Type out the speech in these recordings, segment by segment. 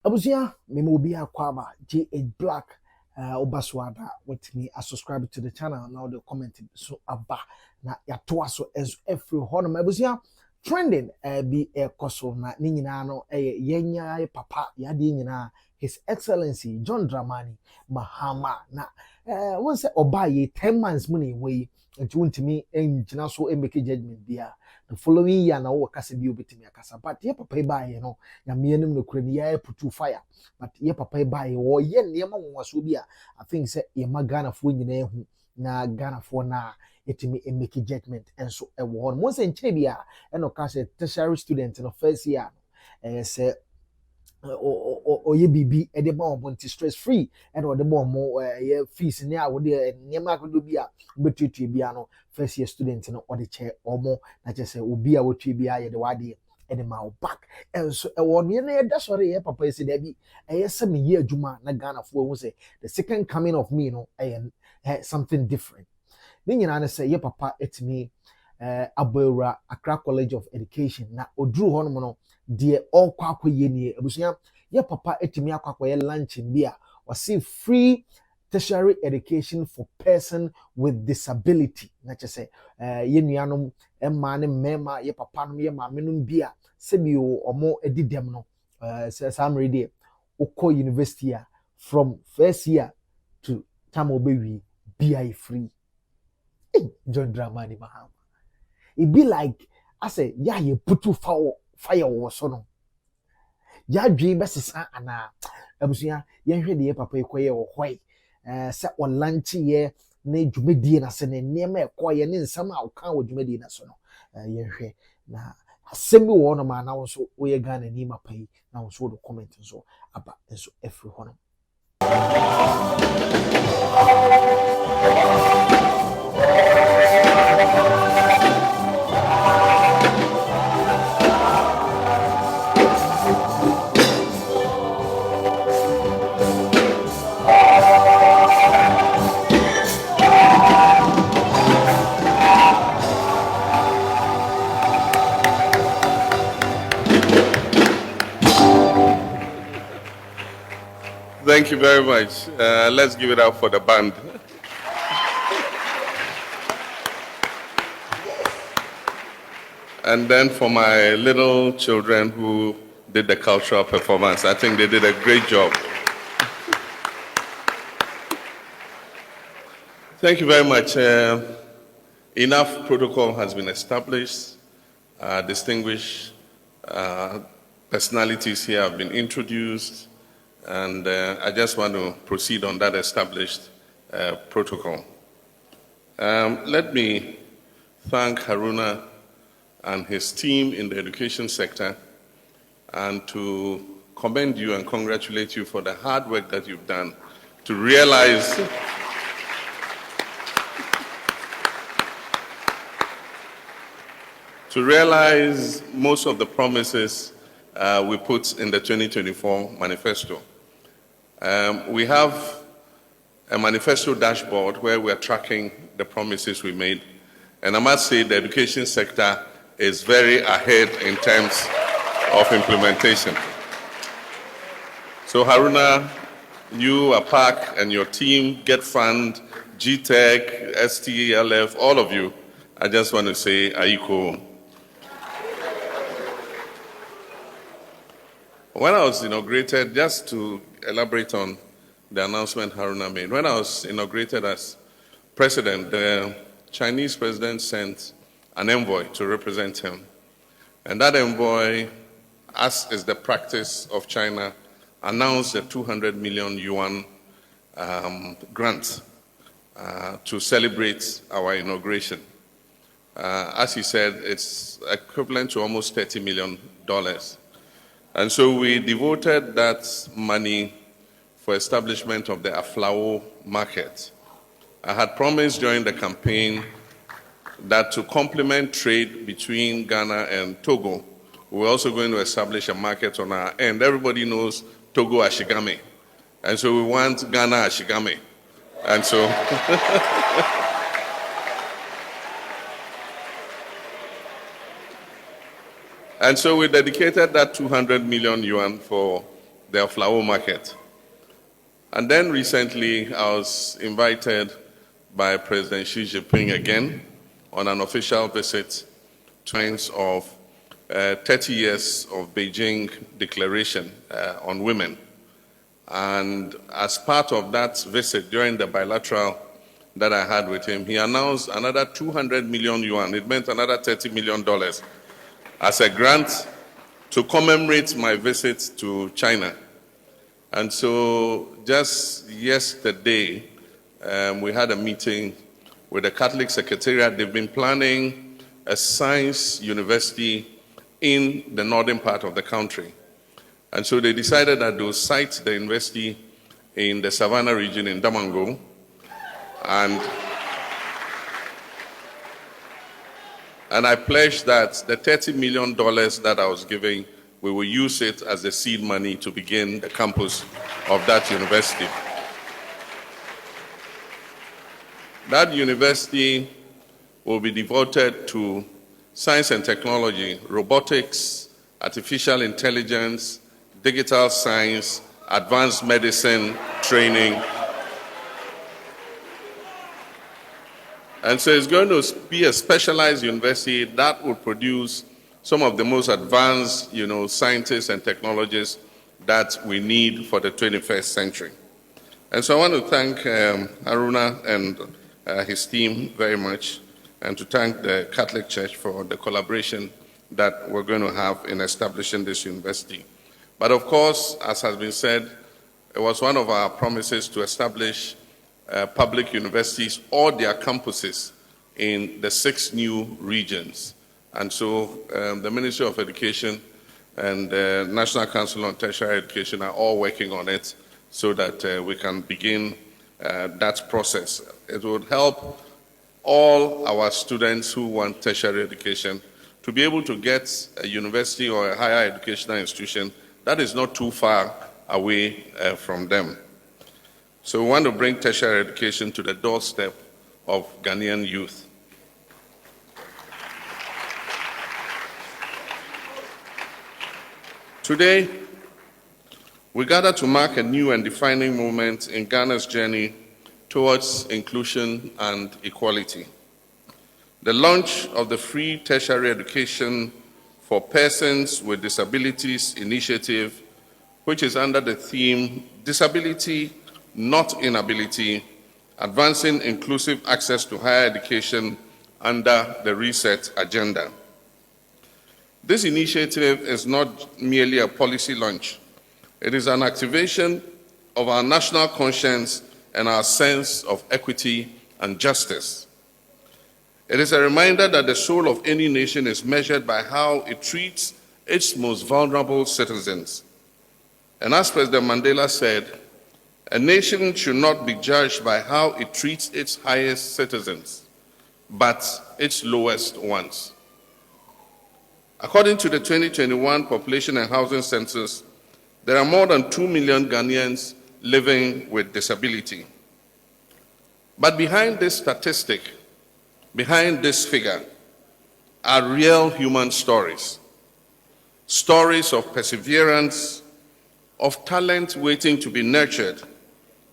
Abuzia, Memobia Kwaba, GhBlack, Obaswada, with me. I subscribe to the channel, now the comment so abba. Na yatoa so as every honor. Abuzia, trending, be a koso na nina no, yenya, papa, yadi nina, His Excellency John Dramani Mahama. Na, once oba ye 10 months money way, and you want to me, and so make a judgment there. The following year na wo kasa bi obetimi akasa but ye papa ba ye no ya me anim no kura ni ya putu fire but ye papa ba ye wo ye nneema wonwaso bi a I think say ye ma Ghana fo nyina ehu na Ghana fo na etimi make judgment enso e wo no mo se nche bi a e no ka say tertiary student no first year say oye bibi e de ba won stress free and o de ba mo ye fees ni a wo de nneema akodo bi a betutu bi a no first year student no o de che omo na che say obi a wotu bi a ye de wade e de ma back and so e wo ne na e da sore ye papa ese da bi e ye se me ye adwuma na Ghana fo hu say the second coming of me no something different ni nyina na say ye papa etimi Abura Accra College of Education na oduru ho no de okwa akoye nie abusuya ye papa etimi akwakoye lunch bia or see free tertiary education for person with disability na che say ye nuanom emma ne mema ye papa no ye maamenum bia sebio omo edidem no some ready oko university from first year to time obewi bia free. John Dramani Mahama, it be like I say yeah you put to fire or so no ya dream besisa ana abusuya ye hwe de papa ekoye wo hwai se on lunch ye na dwumedie na se ne niema ekoye ne nsam a woka wo dwumedie na so no ye hwe na asem bi wo no ma na wo so wo ye Ghana ni mapa yi na wo so do comment so aba so every hono. Thank you very much. Let's give it up for the band. And then for my little children who did the cultural performance, I think they did a great job. Thank you very much. Enough protocol has been established. Distinguished personalities here have been introduced. And I just want to proceed on that established protocol. Let me thank Haruna and his team in the education sector and to commend you and congratulate you for the hard work that you've done to realize most of the promises we put in the 2024 manifesto. We have a manifesto dashboard where we are tracking the promises we made. And I must say the education sector is very ahead in terms of implementation. So Haruna, you, APAC, and your team, Get Fund, GTech, STLF, all of you, I just want to say, Aiko. When I was inaugurated, just to elaborate on the announcement Haruna made, when I was inaugurated as president, the Chinese president sent an envoy to represent him. And that envoy, as is the practice of China, announced a 200 million yuan grant to celebrate our inauguration. As he said, it's equivalent to almost $30 million. And so we devoted that money for establishment of the Aflao market. I had promised during the campaign that to complement trade between Ghana and Togo, we're also going to establish a market on our end. Everybody knows Togo Ashigame. And so we want Ghana Ashigame. And so And so we dedicated that 200 million yuan for their flower market. And then recently, I was invited by President Xi Jinping again on an official visit of 30 years of Beijing Declaration on Women. And as part of that visit, during the bilateral that I had with him, he announced another 200 million yuan. It meant another $30 million as a grant to commemorate my visit to China. And so just yesterday, we had a meeting with the Catholic Secretariat. They've been planning a science university in the northern part of the country. And so they decided that they'll site the university in the Savannah region in Damongo. And I pledged that the $30 million that I was giving, we will use it as the seed money to begin the campus of that university. That university will be devoted to science and technology, robotics, artificial intelligence, digital science, advanced medicine training. And so it's going to be a specialized university that will produce some of the most advanced, scientists and technologists that we need for the 21st century. And so I want to thank Haruna and his team very much, and to thank the Catholic Church for the collaboration that we're going to have in establishing this university. But of course, as has been said, it was one of our promises to establish public universities or their campuses in the 6 new regions. And so the Ministry of Education and the National Council on Tertiary Education are all working on it so that we can begin that process. It would help all our students who want tertiary education to be able to get a university or a higher educational institution that is not too far away from them. So we want to bring tertiary education to the doorstep of Ghanaian youth. Today, we gather to mark a new and defining moment in Ghana's journey towards inclusion and equality. The launch of the Free Tertiary Education for Persons with Disabilities initiative, which is under the theme Disability, Not Inability, Advancing Inclusive Access to Higher Education under the Reset Agenda. This initiative is not merely a policy launch. It is an activation of our national conscience and our sense of equity and justice. It is a reminder that the soul of any nation is measured by how it treats its most vulnerable citizens. And as President Mandela said, a nation should not be judged by how it treats its highest citizens, but its lowest ones. According to the 2021 Population and Housing Census, there are more than 2 million Ghanaians living with disability. But behind this statistic, behind this figure, are real human stories. Stories of perseverance, of talent waiting to be nurtured,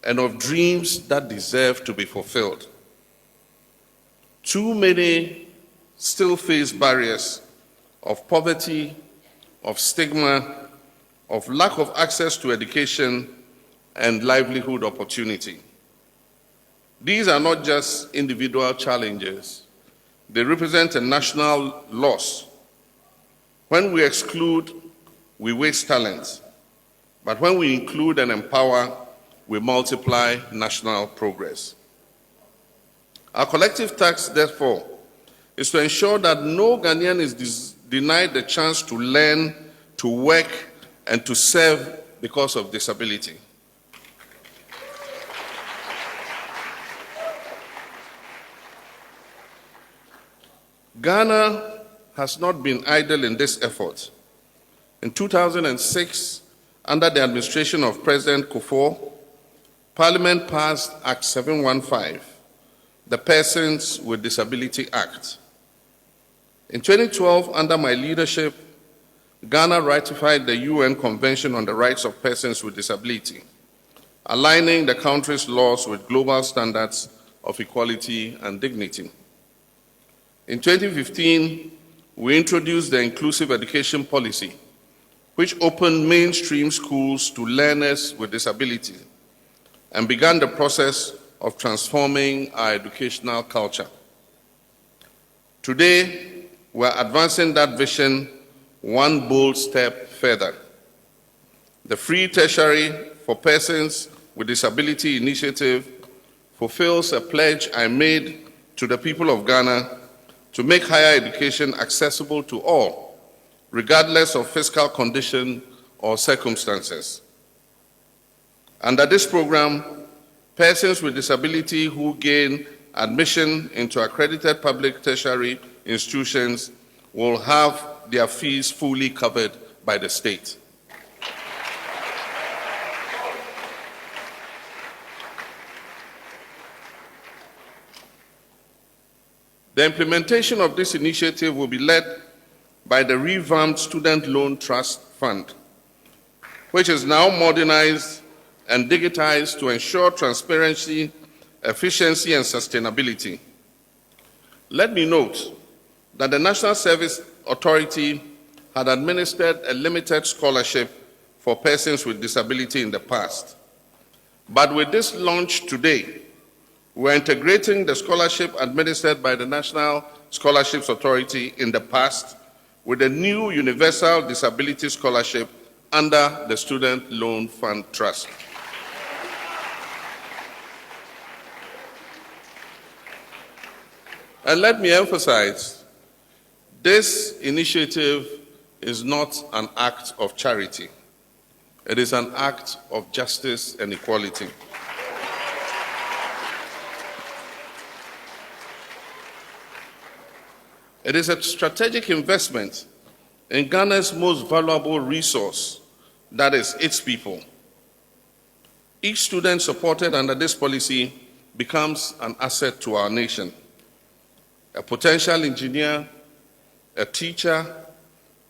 and of dreams that deserve to be fulfilled. Too many still face barriers of poverty, of stigma, of lack of access to education and livelihood opportunity. These are not just individual challenges. They represent a national loss. When we exclude, we waste talent. But when we include and empower, we multiply national progress. Our collective task, therefore, is to ensure that no Ghanaian is denied the chance to learn, to work, and to serve because of disability. Ghana has not been idle in this effort. In 2006, under the administration of President Kufuor, Parliament passed Act 715, the Persons with Disability Act. In 2012, under my leadership, Ghana ratified the UN Convention on the Rights of Persons with Disability, aligning the country's laws with global standards of equality and dignity. In 2015, we introduced the Inclusive Education Policy, which opened mainstream schools to learners with disabilities and began the process of transforming our educational culture. Today, we are advancing that vision one bold step further. The Free Tertiary for Persons with Disability initiative fulfills a pledge I made to the people of Ghana to make higher education accessible to all, regardless of fiscal condition or circumstances. Under this program, persons with disability who gain admission into accredited public tertiary institutions will have their fees fully covered by the state. The implementation of this initiative will be led by the revamped Student Loan Trust Fund, which is now modernized and digitized to ensure transparency, efficiency, and sustainability. Let me note that the National Service Authority had administered a limited scholarship for persons with disability in the past. But with this launch today, we're integrating the scholarship administered by the National Scholarships Authority in the past with a new Universal Disability Scholarship under the Student Loan Fund Trust. And let me emphasize, this initiative is not an act of charity. It is an act of justice and equality. It is a strategic investment in Ghana's most valuable resource, that is, its people. Each student supported under this policy becomes an asset to our nation. A potential engineer, a teacher,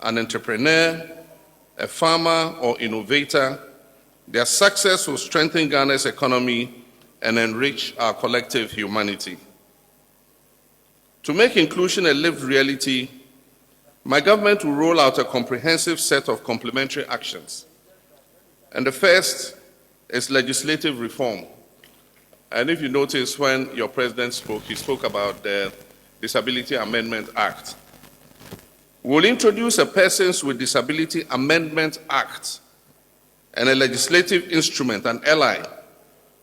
an entrepreneur, a farmer or innovator, their success will strengthen Ghana's economy and enrich our collective humanity. To make inclusion a lived reality, my government will roll out a comprehensive set of complementary actions. And the first is legislative reform. And if you notice, when your president spoke, he spoke about the Disability Amendment Act. We'll introduce a Persons with Disability Amendment Act and a legislative instrument, an ally,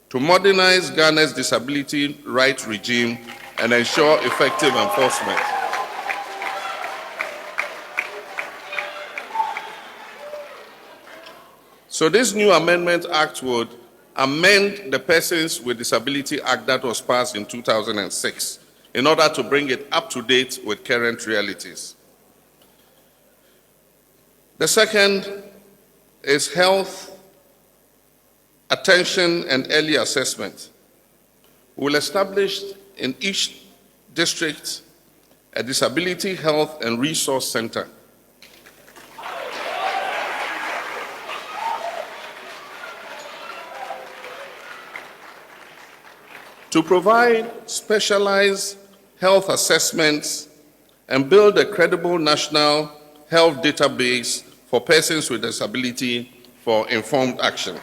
to modernize Ghana's disability rights regime and ensure effective enforcement. So this new Amendment Act would amend the Persons with Disability Act that was passed in 2006 in order to bring it up to date with current realities. The second is health, attention, and early assessment. We'll establish in each district a disability health and resource center. To provide specialized health assessments and build a credible national health database for persons with disability for informed action.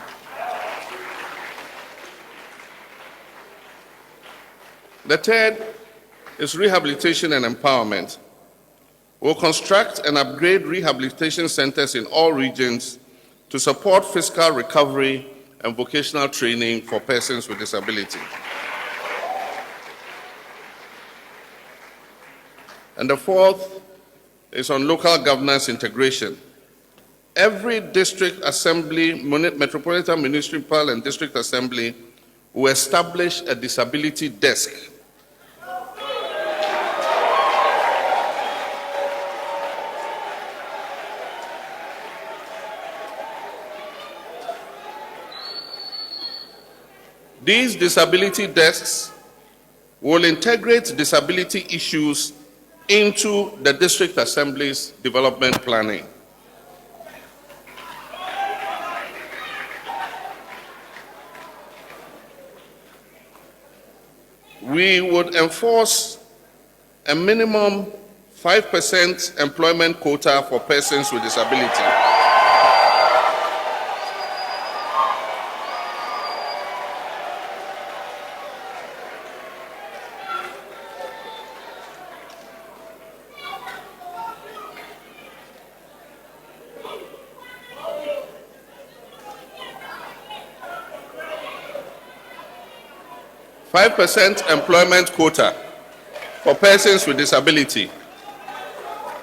The third is rehabilitation and empowerment. We'll construct and upgrade rehabilitation centers in all regions to support fiscal recovery and vocational training for persons with disability. And the fourth is on local governance integration. Every district assembly, metropolitan municipal and district assembly will establish a disability desk. These disability desks will integrate disability issues into the district assembly's development planning. We would enforce a minimum 5% employment quota for persons with disability. (5% employment quota for persons with disability,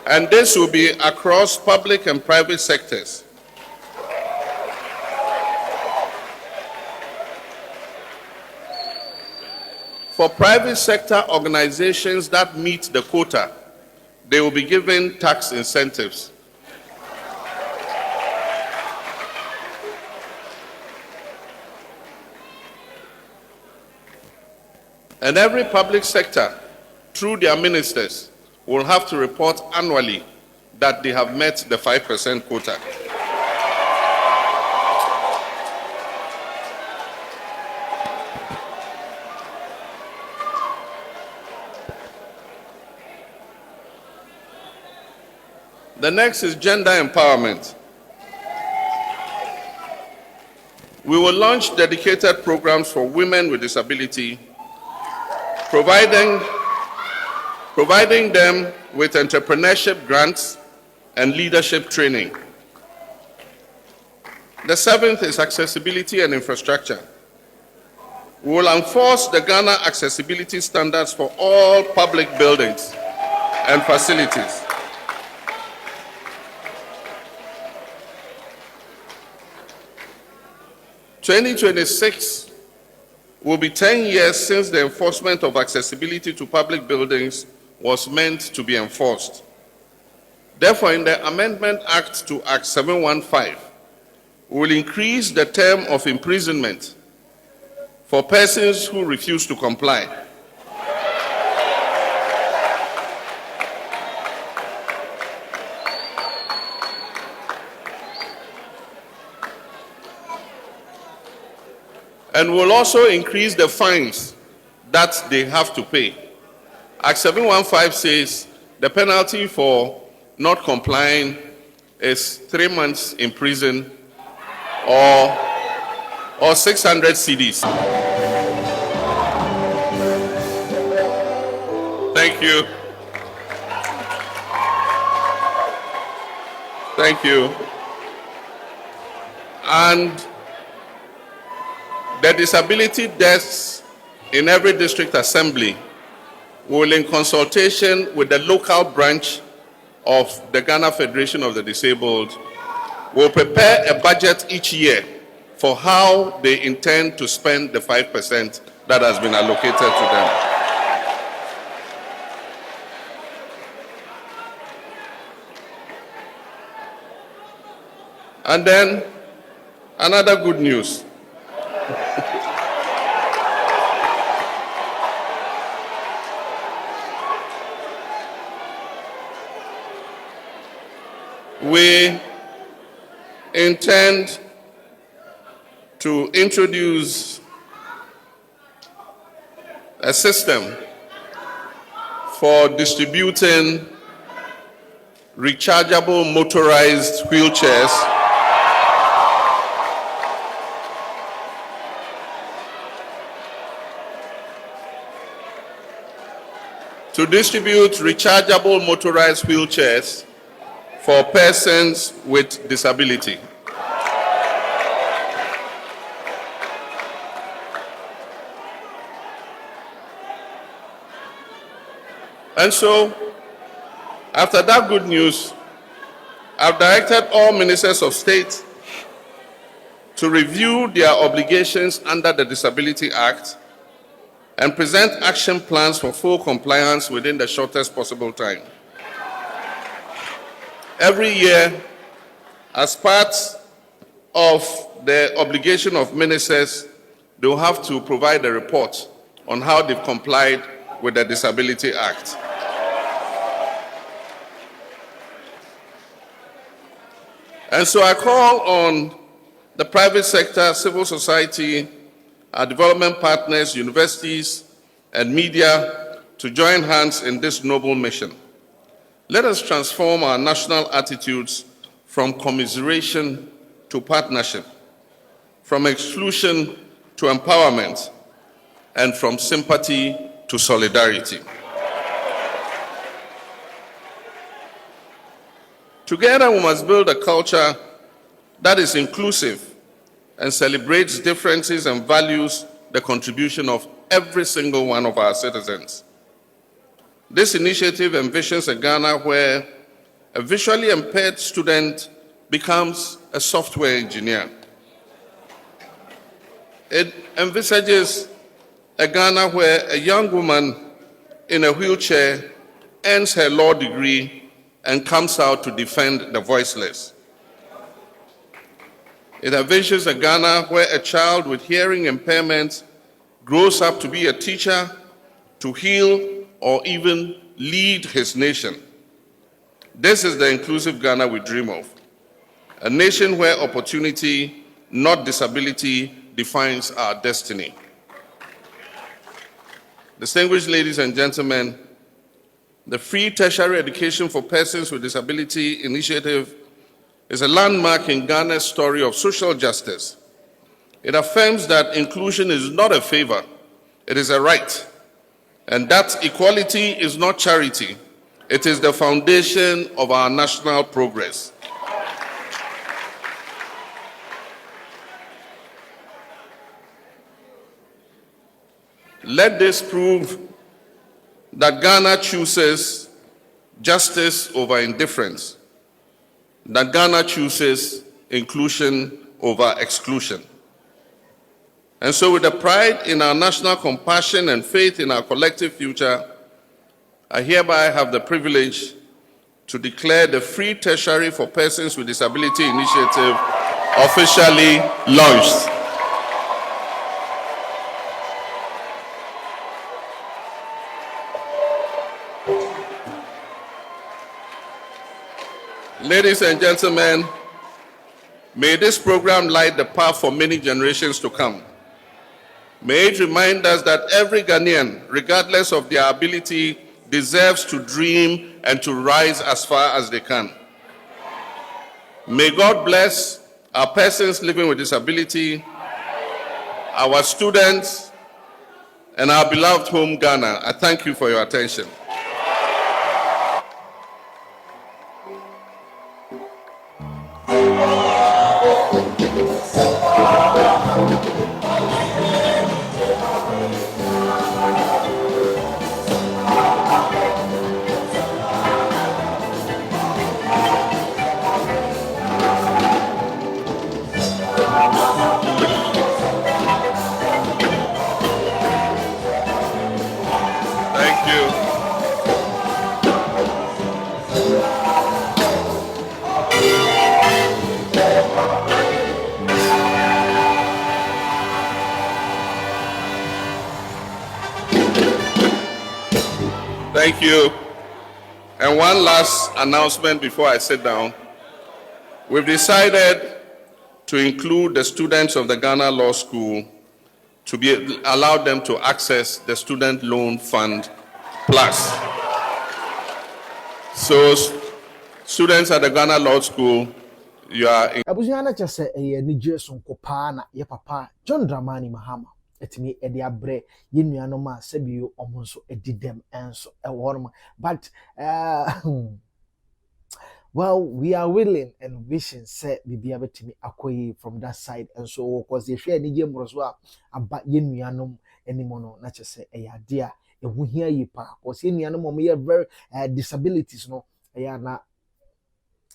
and this will be across public and private sectors. For private sector organizations that meet the quota, they will be given tax incentives. And every public sector, through their ministers, will have to report annually that they have met the 5% quota. The next is gender empowerment. We will launch dedicated programs for women with disability, providing them with entrepreneurship grants and leadership training. The seventh is accessibility and infrastructure. We will enforce the Ghana accessibility standards for all public buildings and facilities. (2026) will be 10 years since the enforcement of accessibility to public buildings was meant to be enforced. Therefore, in the Amendment Act to Act 715, we will increase the term of imprisonment for persons who refuse to comply. And will also increase the fines that they have to pay. Act 715 says the penalty for not complying is 3 months in prison or 600 cedis. Thank you. Thank you. And the disability desks in every district assembly will, in consultation with the local branch of the Ghana Federation of the Disabled, will prepare a budget each year for how they intend to spend the 5% that has been allocated to them. And then another good news. We intend to introduce a system for distributing rechargeable motorized wheelchairs for persons with disability. And so, after that good news, I've directed all ministers of state to review their obligations under the Disability Act and present action plans for full compliance within the shortest possible time. Every year, as part of the obligation of ministers, they will have to provide a report on how they've complied with the Disability Act. And so I call on the private sector, civil society, our development partners, universities, and media to join hands in this noble mission. Let us transform our national attitudes from commiseration to partnership, from exclusion to empowerment, and from sympathy to solidarity. Together, we must build a culture that is inclusive and celebrates differences and values the contribution of every single one of our citizens. This initiative envisions a Ghana where a visually impaired student becomes a software engineer. It envisages a Ghana where a young woman in a wheelchair earns her law degree and comes out to defend the voiceless. It envisions a Ghana where a child with hearing impairment grows up to be a teacher, to heal, or even lead his nation. This is the inclusive Ghana we dream of. A nation where opportunity, not disability, defines our destiny. Distinguished ladies and gentlemen, the Free Tertiary Education for Persons with Disability initiative is a landmark in Ghana's story of social justice. It affirms that inclusion is not a favor, it is a right, and that equality is not charity, it is the foundation of our national progress. Let this prove that Ghana chooses justice over indifference, that Ghana chooses inclusion over exclusion. And so, with the pride in our national compassion and faith in our collective future, I hereby have the privilege to declare the Free Tertiary for Persons with Disability initiative officially launched. Ladies and gentlemen, may this program light the path for many generations to come. May it remind us that every Ghanaian, regardless of their ability, deserves to dream and to rise as far as they can. May God bless our persons living with disability, our students, and our beloved home, Ghana. I thank you for your attention. Thank you. And one last announcement before I sit down. We've decided to include the students of the Ghana Law School to be allowed them to access the Student Loan Fund Plus. So, students at the Ghana Law School, you are in. Abuziana chase nije sonkopa na ye papa John Mahama etimi ede abre ye nuanom a sebio omonso edidem enso eworma but well, we are willing and wishing say bibia betimi akoyi from that side, and so cause ye hwe nije mbroso a aba ye nuanom enimono na chese ade a ehu hia yi pa cause ye nuanom mo ye very disabilities no na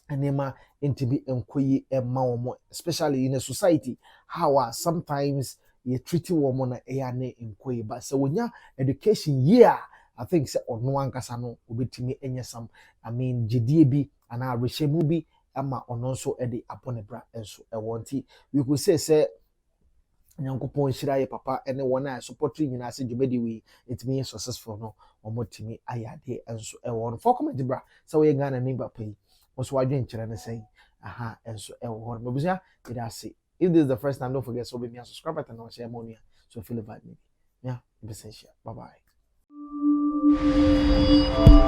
anema intibi enkoyi ema especially in a society how sometimes you treat woman na ne enkoyi, but so when education year I think say ono ankasa no obetimi enye sam jidie bi ana rehemu bi ama ono nso ede aponebra enso ewonti we could say nyankopon hira ye papa ene wona support nyina se dwumadi we etimi successful no omotimi ayade enso ewon for comment bra so we Ghana nimba pay also wadwen kire ne say enso ewon mabusia it has. If this is the first time, don't forget to be me and subscribe button and share money so feel about me. Yeah, be sincere. Bye bye. you.